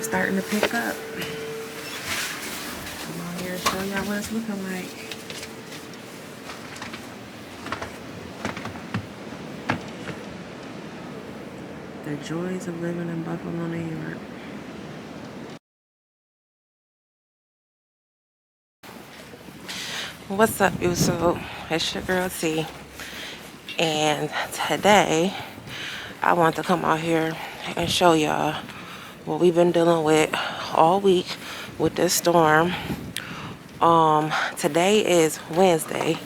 is starting to pick up. Come on here and show y'all what it's looking like. The joys of living in Buffalo, New York. What's up, YouTube? It's your girl T. And today, I want to come out here and show y'all what we've been dealing with all week with this storm. Today is Wednesday,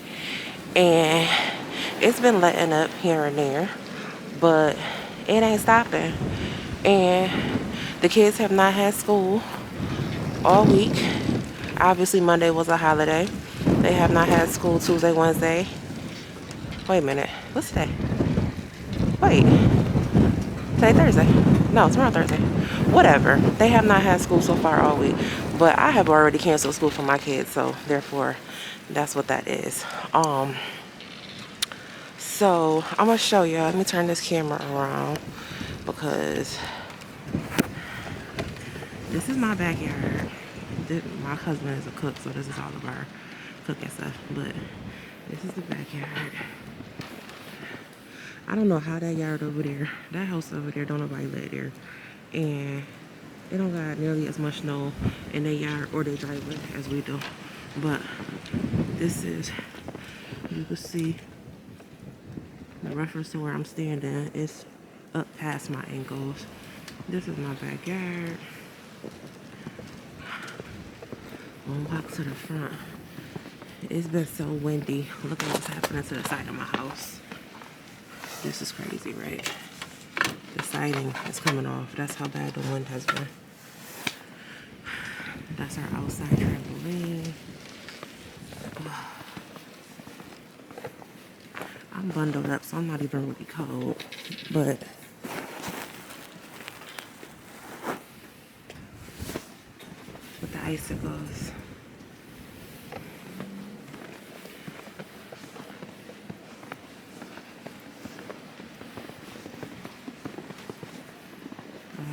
and it's been letting up here and there, but it ain't stopping. And the kids have not had school all week. Obviously, Monday was a holiday. They have not had school Tuesday, Wednesday. Wait a minute. What's today? Wait. Today Thursday. No, tomorrow Thursday. Whatever. They have not had school so far all week. But I have already canceled school for my kids, so therefore that's what that is. So I'm gonna show you. Let me turn this camera around because this is my backyard. My husband is a cook, so this is all of our cooking stuff. But this is the backyard. I don't know how that yard over there, that house over there, don't nobody live there. And they don't got nearly as much snow in their yard or their driveway as we do. But this is, you can see the reference to where I'm standing is up past my ankles. This is my backyard. We'll walk to the front. It's been so windy. Look at what's happening to the side of my house. This is crazy, right? The siding is coming off. That's how bad the wind has been. That's our outside trampoline. I'm bundled up, so I'm not even really cold. But with the icicles.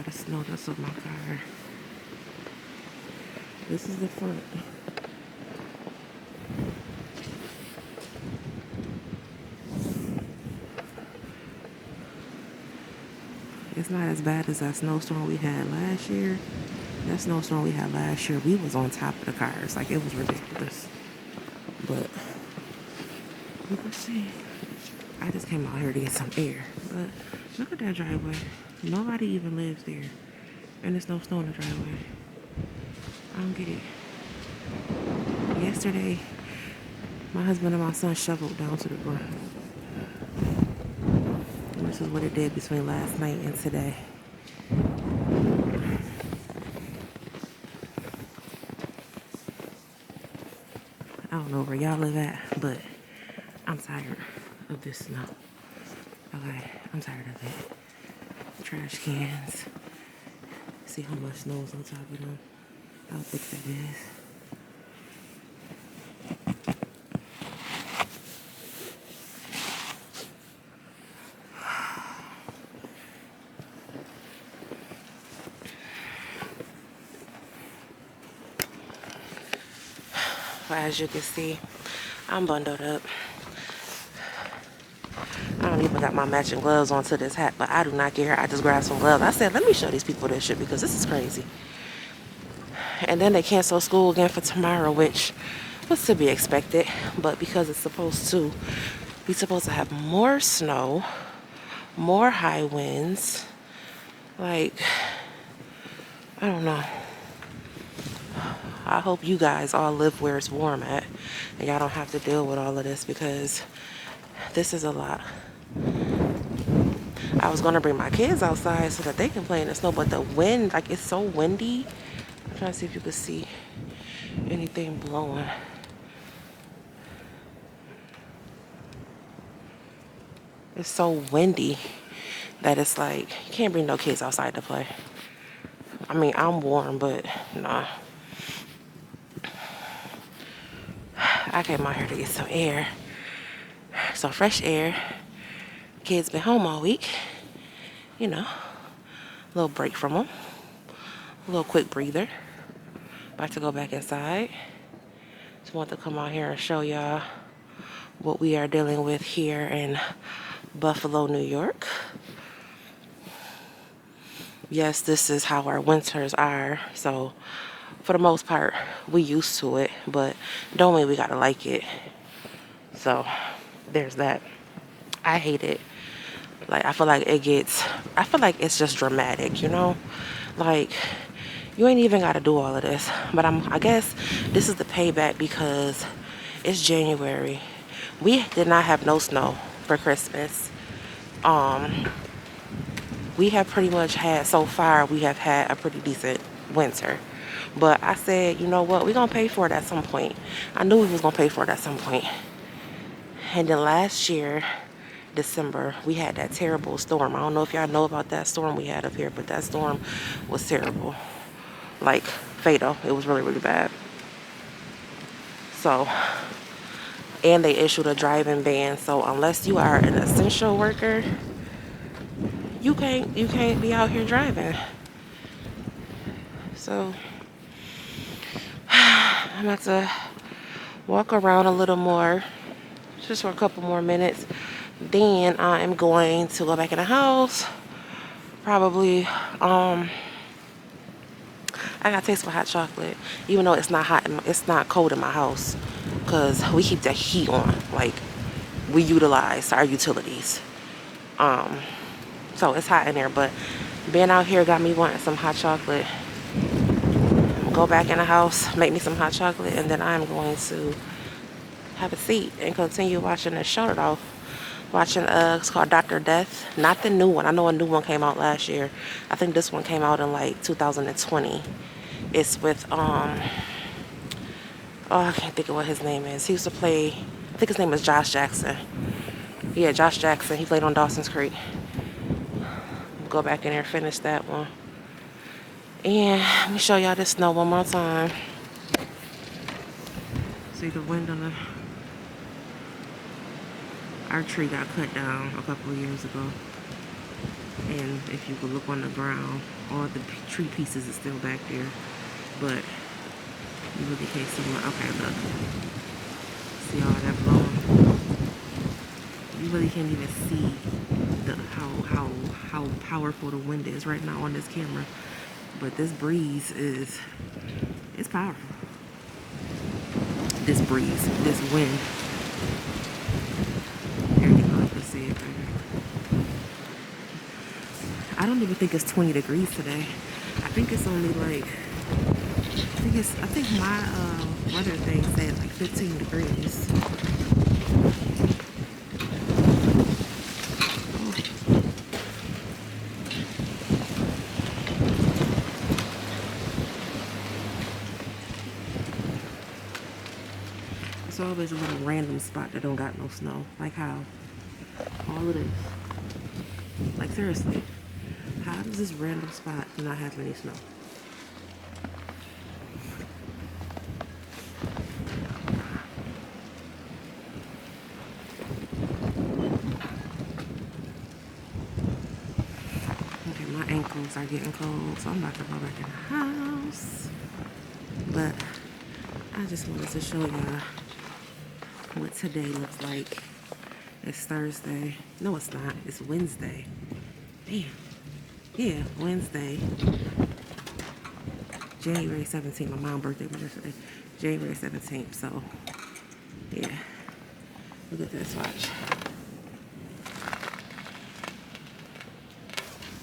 The snow that's on my car. This is the front. It's not as bad as that snowstorm we had last year. That snowstorm we had last year, we was on top of the cars. Like, it was ridiculous. But you can see, I just came out here to get some air. But look at that driveway. Nobody even lives there. And there's no snow in the driveway. I don't get it. Yesterday, my husband and my son shoveled down to the ground. And this is what it did between last night and today. I don't know where y'all live at, but I'm tired of this snow. Okay, I'm tired of it. Trash cans. See how much snow is on top of them. How thick that is. Well, as you can see, I'm bundled up. I don't even got my matching gloves onto this hat, but I do not care. I just grabbed some gloves. I said, let me show these people this shit because this is crazy. And then they cancel school again for tomorrow, which was to be expected. But because it's supposed to, we're supposed to have more snow, more high winds. Like, I don't know. I hope you guys all live where it's warm at and y'all don't have to deal with all of this because this is a lot. I was going to bring my kids outside so that they can play in the snow, but the wind, like, it's so windy. I'm trying to see if you can see anything blowing. It's so windy that it's like, you can't bring no kids outside to play. I mean, I'm warm, but nah. I came out here to get some air. Some fresh air. Kids been home all week. You know, a little break from them. A little quick breather. About to go back inside. Just want to come out here and show y'all what we are dealing with here in Buffalo, New York. Yes, this is how our winters are. So for the most part, we used to it, but don't mean we gotta like it. So there's that. I hate it. Like, I feel like it's just dramatic, you know? Like, you ain't even gotta do all of this. But I guess this is the payback because it's January. We did not have no snow for Christmas. We have pretty much had, so far, we have had a pretty decent winter. But I said, you know what? We're gonna pay for it at some point. I knew we was gonna pay for it at some point. And then last year, December, we had that terrible storm. I don't know if y'all know about that storm we had up here, but that storm was terrible. Like, fatal. It was really, really bad. So, and they issued a driving ban. So unless you are an essential worker, you can't be out here driving. So I'm about to walk around a little more, just for a couple more minutes. Then I am going to go back in the house. Probably, I got taste for hot chocolate, even though it's not hot, it's not cold in my house, cause we keep the heat on. Like, we utilize our utilities. So it's hot in there, but being out here got me wanting some hot chocolate. Go back in the house, make me some hot chocolate, and then I'm going to have a seat and continue watching the show though. Watching it's called Dr. Death. Not the new one. I know a new one came out last year. I think this one came out in like 2020. It's with oh, I can't think of what his name is. He used to play, I think his name is Josh Jackson. Yeah, Josh Jackson. He played on Dawson's Creek. Go back in there, finish that one. And let me show y'all this snow one more time. See the wind on our tree got cut down a couple of years ago. And if you could look on the ground, all the tree pieces are still back there. But you really can't see one. Okay, look. See all that blowing? You really can't even see how powerful the wind is right now on this camera. But this breeze it's powerful. This breeze, this wind. There you go, you can see it right here. I don't even think it's 20 degrees today. I think it's only like, I think my weather thing said like 15 degrees. It's always a little random spot that don't got no snow. Like how all of this. Like seriously, how does this random spot not have any snow? Okay, my ankles are getting cold, so I'm about to go back in the house. But I just wanted to show y'all what today looks like. It's Thursday. No, it's not. It's Wednesday. Damn. Yeah, Wednesday. January 17th. My mom's birthday was yesterday. January 17th. So, yeah. Look at this. Watch.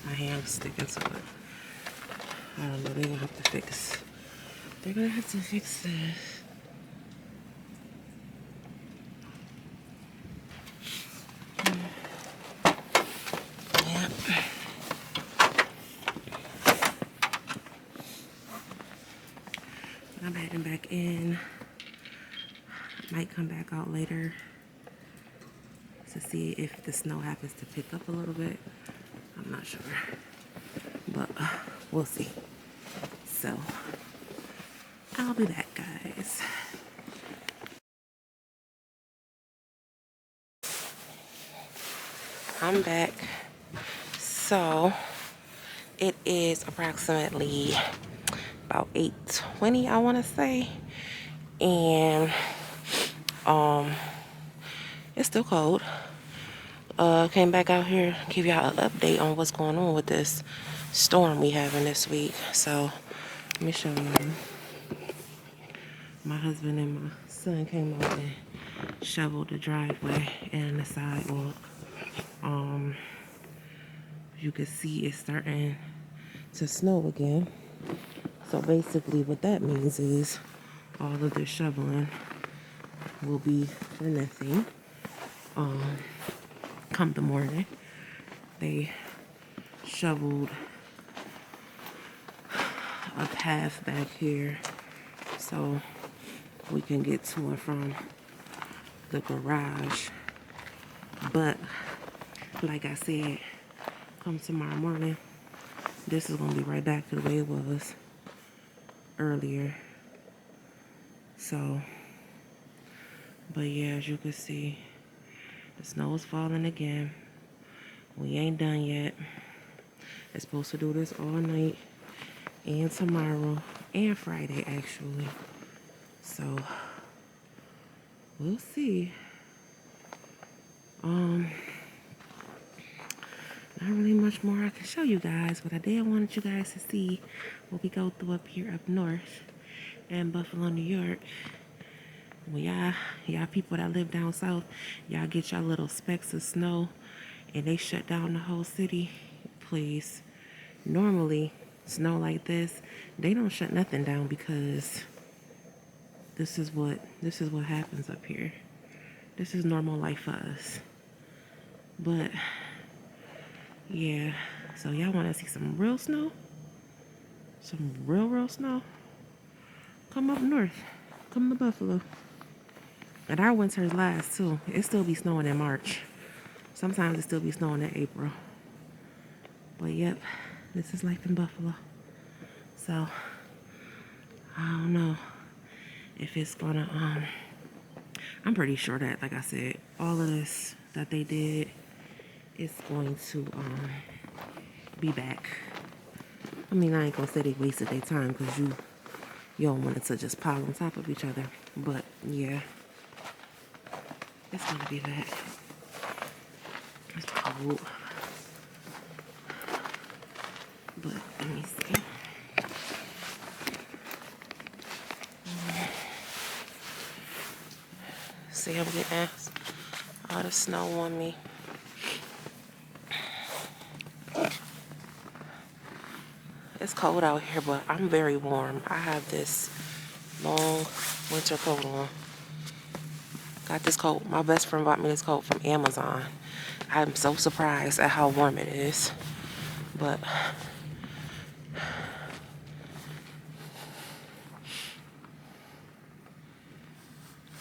My hand's sticking to it. I don't know. They're going to have to fix. They're going to have to fix this. I'm heading back in. Might come back out later to see if the snow happens to pick up a little bit. I'm not sure, but we'll see. So I'll be back, guys. I'm back. So it is approximately about 8:20, I want to say. And it's still cold. Came back out here, give y'all an update on what's going on with this storm we having this week. So let me show you. My husband and my son came out and shoveled the driveway and the sidewalk. You can see it's starting to snow again. So basically what that means is all of the shoveling will be for nothing. Come the morning, they shoveled a path back here so we can get to and from the garage. But like I said, come tomorrow morning, this is gonna be right back to the way it was earlier. So, but yeah, as you can see, the snow is falling again. We ain't done yet. It's supposed to do this all night and tomorrow and Friday actually. So we'll see. Not really much more I can show you guys, but I did want you guys to see what we go through up here up north in Buffalo, New York. Well, y'all people that live down south, y'all get y'all little specks of snow and they shut down the whole city. Please. Normally, snow like this, they don't shut nothing down because this is what happens up here. This is normal life for us. But yeah, so y'all want to see some real snow? Some real snow? Come up north. Come to Buffalo. And our winters last too. It still be snowing in March. Sometimes it still be snowing in April. But yep, this is life in Buffalo. So I don't know if it's gonna I'm pretty sure that, like I said, all of this that they did is going to be back. I mean, I ain't gonna say they wasted their time because you don't want it to just pile on top of each other. But yeah, it's gonna be back. It's cold. But let me see. See, I'm getting all the snow on me. It's cold out here, but I'm very warm. I have this long winter coat on. Got this coat. My best friend bought me this coat from Amazon. I'm so surprised at how warm it is. But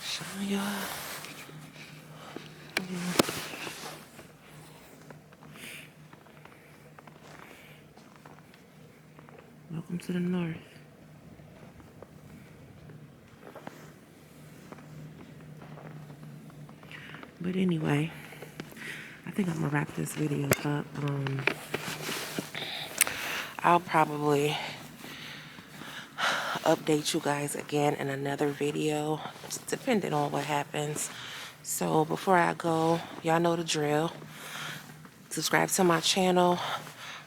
show y'all. Welcome to the north. But anyway, I think I'm gonna wrap this video up. I'll probably update you guys again in another video, depending on what happens. So before I go, y'all know the drill. Subscribe to my channel,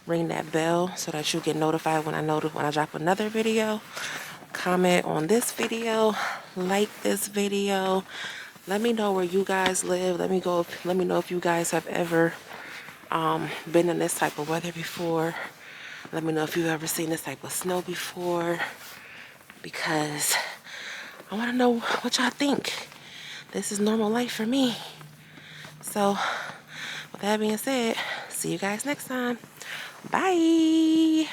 ring that bell so that you get notified when I drop another video. Comment on this video, like this video. Let me know where you guys live. Let me know if you guys have ever been in this type of weather before. Let me know if you've ever seen this type of snow before, because I want to know what y'all think. This is normal life for me. So with that being said, see you guys next time. Bye.